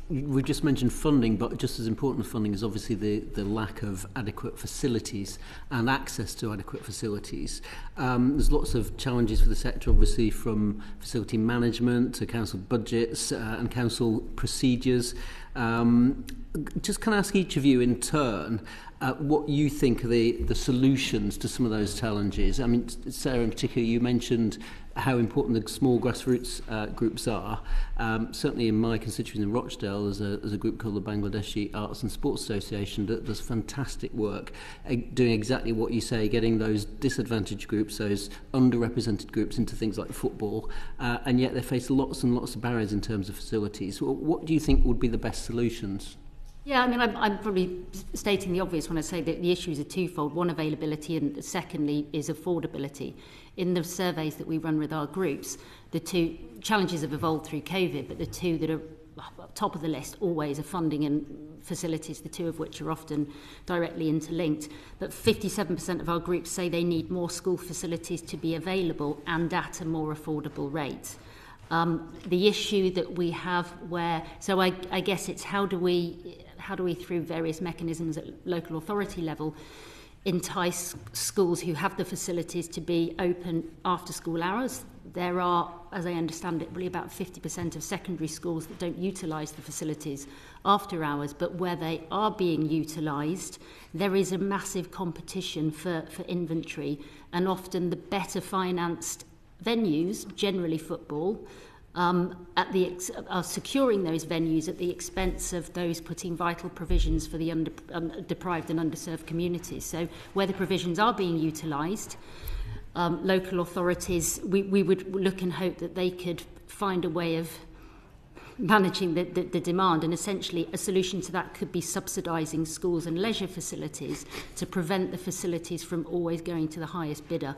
We've just mentioned funding, but just as important as funding is obviously the lack of adequate facilities and access to adequate facilities. There's lots of challenges for the sector, obviously, from facility management to council budgets and council procedures. Just can I ask each of you in turn what you think are the solutions to some of those challenges? I mean, Sarah, in particular, you mentioned how important the small grassroots groups are. Certainly in my constituency in Rochdale, there's a group called the Bangladeshi Arts and Sports Association that does fantastic work doing exactly what you say, getting those disadvantaged groups, those underrepresented groups into things like football, and yet they face lots and lots of barriers in terms of facilities. What do you think would be the best solutions? Yeah, I mean, I'm probably stating the obvious when I say that the issues are twofold. One, availability, and secondly is affordability. In the surveys that we run with our groups, the two challenges have evolved through COVID, but the two that are top of the list always are funding and facilities, the two of which are often directly interlinked. But 57% of our groups say they need more school facilities to be available and at a more affordable rate. The issue that we have so I guess it's how do we through various mechanisms at local authority level entice schools who have the facilities to be open after school hours. There are, as I understand it, really about 50% of secondary schools that don't utilise the facilities after hours, but where they are being utilised, there is a massive competition for inventory, and often the better financed venues, generally football, are securing those venues at the expense of those putting vital provisions for the deprived and underserved communities. So where the provisions are being utilised, local authorities, we would look and hope that they could find a way of managing the demand, and essentially a solution to that could be subsidising schools and leisure facilities to prevent the facilities from always going to the highest bidder.